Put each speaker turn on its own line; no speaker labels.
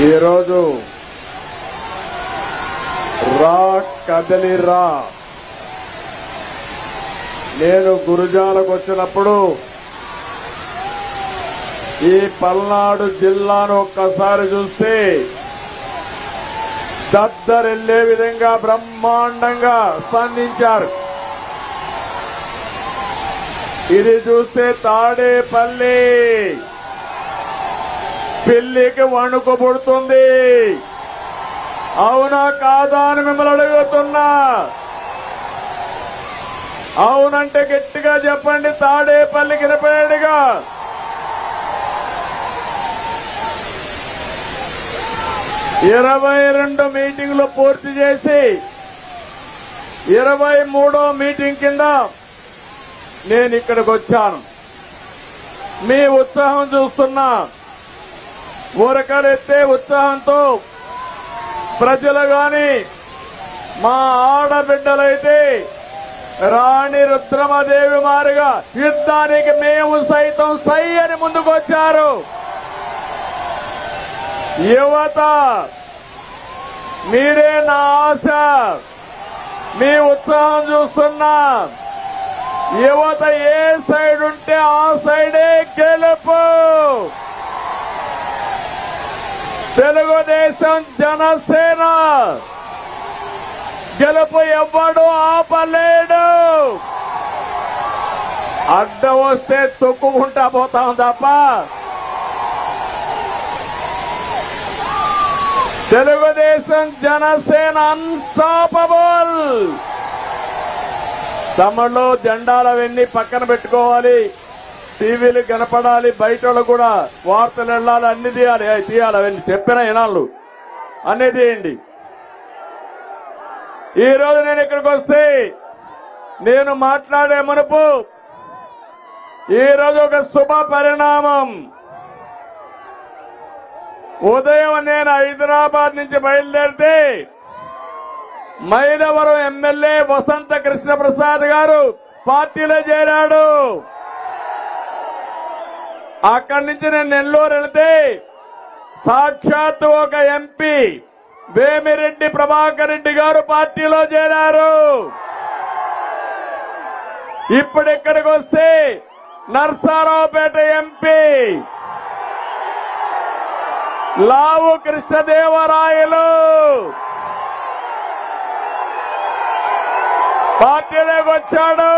ఈరోజు రా కదలిరా నేను గురుజాలకు వచ్చినప్పుడు ఈ పల్నాడు జిల్లాను ఒక్కసారి చూస్తే దద్దరిల్లే విధంగా బ్రహ్మాండంగా స్పందించారు. ఇది చూస్తే తాడేపల్లి పిల్లికి వణుకు పుడుతుంది. అవునా కాదా అని మిమ్మల్ని అడుగుతున్నా. అవునంటే గట్టిగా చెప్పండి. తాడేపల్లికి వినపడేట్టుగా. ఇరవై 22 మీటింగ్లు పూర్తి చేసి 23వ మీటింగ్ కింద నేను ఇక్కడికి వచ్చాను. మీ ఉత్సాహం చూస్తున్నా. ఊరకలెత్తే ఉత్సాహంతో ప్రజలు గాని మా ఆడబిడ్డలైతే రాణి రుద్రమదేవి మారిగా యుద్ధానికి మేము సైతం సై అని ముందుకొచ్చారు. యువత మీరే నా ఆశ. మీ ఉత్సాహం చూస్తున్నా. యువత ఏ సైడ్ ఉంటే ఆ సైడే గెలుపు. తెలుగుదేశం జనసేన గెలుపు ఎవ్వడు ఆపలేడు. అడ్డ వస్తే తొక్కుకుంటా పోతాం తప్ప తెలుగుదేశం జనసేన అన్స్టాపబుల్. తమలో జెండాలవన్నీ పక్కన పెట్టుకోవాలి. టీవీలు కనపడాలి. బయట కూడా వార్తలు వెళ్ళాలి. అన్ని తీయాలి. అవన్నీ చెప్పిన ఇనాళ్ళు అన్ని తీయండి. ఈ రోజు నేను ఇక్కడికి వస్తే నేను మాట్లాడే మునుపు ఈ రోజు ఒక శుభ పరిణామం. ఉదయం నేను హైదరాబాద్ నుంచి బయలుదేరితే మైలవరం ఎమ్మెల్యే వసంత కృష్ణ ప్రసాద్ గారు పార్టీలో చేరాడు. అక్కడి నుంచి నేను నెల్లూరు వెళితే సాక్షాత్తు ఒక ఎంపీ వేమిరెడ్డి ప్రభాకర్ రెడ్డి గారు పార్టీలో చేరారు. ఇప్పుడు ఇక్కడికి వస్తే నర్సారావుపేట ఎంపీ లావు కృష్ణదేవరాయలు పార్టీలోకి వచ్చాడు.